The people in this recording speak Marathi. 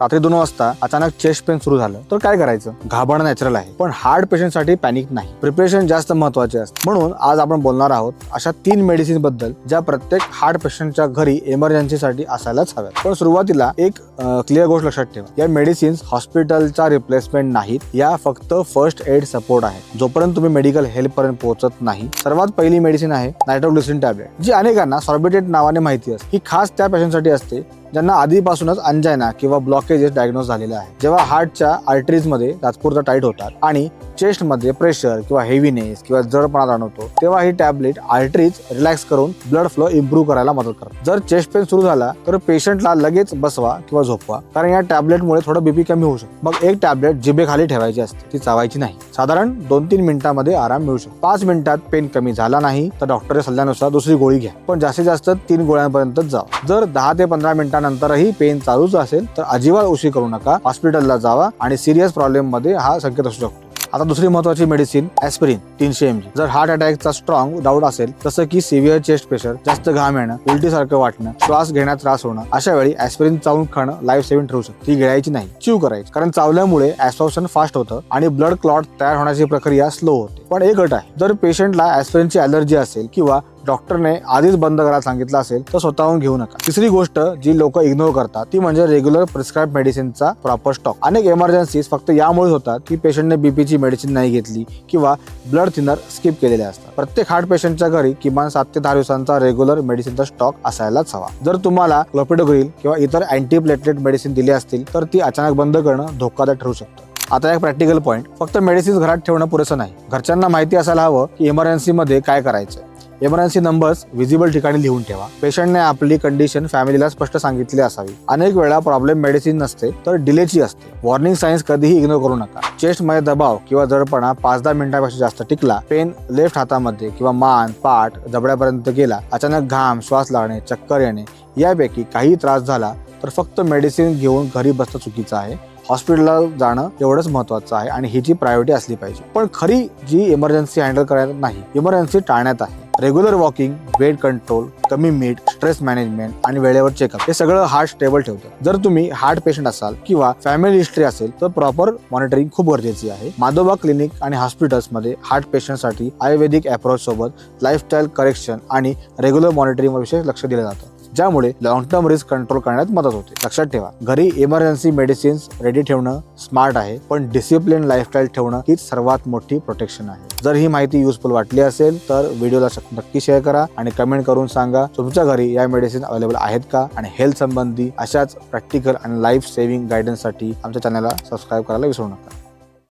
रात्री 2 वाजता अचानक चेस्ट पेन सुरू झालं तर काय करायचं? घाबरणं नॅचरल आहे, पण हार्ट पेशंटसाठी पॅनिक नाही. प्रिपरेशन जास्त महत्वाचे असते. म्हणून आज आपण बोलणार आहोत अशा 3 मेडिसिन बद्दल ज्या प्रत्येक हार्ट पेशंटच्या घरी इमर्जन्सीसाठी असायलाच हव्यात. पण सुरुवातीला एक क्लिअर गोष्ट लक्षात ठेवा, या मेडिसिन्स हॉस्पिटलचा रिप्लेसमेंट नाहीत. या फक्त फर्स्ट एड सपोर्ट आहे. जोपर्यंत तुम्ही मेडिकल हेल्प पर्यंत पोहोचत नाही. सर्वात पहिली मेडिसिन आहे नायट्रोग्लिसरीन टॅबलेट, जी अनेकांना सॉर्बिटेट नावाने माहिती असते. ही खास त्या पेशंटसाठी असते ज्यांना आधीपासूनच अंजायना किंवा ब्लॉकेजेस डायग्नोज झालेले आहे. जेव्हा हार्टच्या आर्टरीज मध्ये तात्पुरता टाईट होतात आणि चेस्ट मध्ये प्रेशर किंवा हेवीनेस किंवा जडपणा जाणवतो, तेव्हा ही टॅबलेट आर्टरीज रिलॅक्स करून ब्लड फ्लो इम्प्रूव्ह करायला मदत करतात. जर चेस्ट पेन सुरू झाला तर पेशंटला लगेच बसवा किंवा झोपवा, कारण या टॅबलेटमुळे थोडं बीपी कमी होऊ शकतो. मग एक टॅबलेट जिभेखाली ठेवायची असते, ती चावायची नाही. साधारण 2-3 मिनिटांमध्ये आराम मिळू शकतो. 5 मिनिटात पेन कमी झाला नाही तर डॉक्टरच्या सल्ल्यानुसार दुसरी गोळी घ्या, पण जास्तीत जास्त 3 गोळ्यांपर्यंत जावा. जर 10 ते 15 मिनिटांनंतरही पेन चालूच असेल तर अजिबात उशीर करू नका. हॉस्पिटलला जावा आणि सिरियस प्रॉब्लेम मध्ये हा संकेत असू शकतो. आता दुसरी महत्वाची मेडिसिन ॲस्पिरिन 300 mg. जर हार्ट अटॅकचा स्ट्रॉंग डाऊट असेल, जसं की सिव्हिअर चेस्ट प्रेशर, जास्त घाम येणं, उलटीसारखं वाटणं, श्वास घेण्यात त्रास होणं, अशा वेळी ॲस्पिरिन चावून खाणं लाईफ सेव्हिंग ठरू शकतं. ती गिळायची नाही, च्यू करायची, कारण चावल्यामुळे ॲब्सॉर्प्शन फास्ट होतं आणि ब्लड क्लॉट तयार होण्याची प्रक्रिया स्लो होते. पण एक अट आहे, जर पेशंटला ॲस्पिरिनची ॲलर्जी असेल किंवा डॉक्टरने आधीच बंद करायला सांगितलं असेल तर स्वतःहून घेऊ नका. तिसरी गोष्ट जी लोक इग्नोर करतात ती म्हणजे रेग्युलर प्रिस्क्राइब मेडिसिनचा प्रॉपर स्टॉक. अनेक इमर्जन्सीज फक्त यामुळे होतात की पेशंटने बीपीची मेडिसिन नाही घेतली किंवा ब्लड थिनर स्किप केलेले असतात. प्रत्येक हार्ट पेशंटच्या घरी किमान 7 ते 10 दिवसांचा रेग्युलर मेडिसिनचा स्टॉक असायलाच हवा. जर तुम्हाला क्लोपिडोग्रिल किंवा इतर अँटीप्लेटलेट मेडिसिन दिली असतील तर ती अचानक बंद करणं धोकादायक ठरू शकतं. आता एक प्रॅक्टिकल पॉईंट, फक्त मेडिसिन घरात ठेवणं पुरेसं नाही. घरच्यांना माहिती असायला हवं की इमर्जन्सी मध्ये काय करायचं. इमर्जन्सी नंबर्स विजिबल ठिकाणी लिहून ठेवा. पेशंटने आपली कंडिशन फॅमिलीला स्पष्ट सांगितली असावी. अनेक वेळा प्रॉब्लेम मेडिसिन नसते तर डिलेची असते. वॉर्निंग सायन्स कधीही इग्नोर करू नका. चेस्ट मध्ये दबाव किंवा जडपणा 5-10 मिनिटांपेक्षा जास्त टिकला, पेन लेफ्ट हातामध्ये किंवा मान, पाठ, जबड्यापर्यंत गेला, अचानक घाम, श्वास लागणे, चक्कर येणे, यापैकी काही त्रास झाला तर फक्त मेडिसिन घेऊन घरी बसणं चुकीचं आहे. हॉस्पिटलला जाणं एवढंच महत्वाचं आहे आणि हिची प्रायोरिटी असली पाहिजे. पण खरी जी इमर्जन्सी हँडल करायला नाही, इमर्जन्सी टाळण्यात आहे. रेग्युलर वॉकिंग, वेट कंट्रोल, कमी मीठ, स्ट्रेस मॅनेजमेंट आणि वेळेवर चेकअप हे सगळं हार्ट स्टेबल ठेवतं. जर तुम्ही हार्ट पेशंट असाल किंवा फॅमिली हिस्ट्री असेल तर प्रॉपर मॉनिटरिंग खूप गरजेची आहे. माधोबा क्लिनिक आणि हॉस्पिटल्समध्ये हार्ट पेशंटसाठी आयुर्वेदिक अप्रोच सोबत लाईफस्टाईल करेक्शन आणि रेग्युलर मॉनिटरिंगवर विशेष लक्ष दिलं जातं, ज्यामुळे लॉंग टर्म रिस्क कंट्रोल करण्यात मदत होते. लक्षात ठेवा, घरी इमर्जन्सी मेडिसिन्स रेडी ठेवणं स्मार्ट आहे, पण डिसिप्लिन लाईफस्टाईल ठेवणं हीच सर्वात मोठी प्रोटेक्शन आहे. जर ही माहिती युजफुल वाटली असेल तर व्हिडिओला नक्की शेअर करा आणि कमेंट करून सांगा तुमच्या घरी या मेडिसिन अवेलेबल आहेत का. आणि हेल्थ संबंधी अशाच प्रॅक्टिकल आणि लाईफ सेव्हिंग गायडन्ससाठी आमच्या चॅनलला सबस्क्राईब करायला विसरू नका.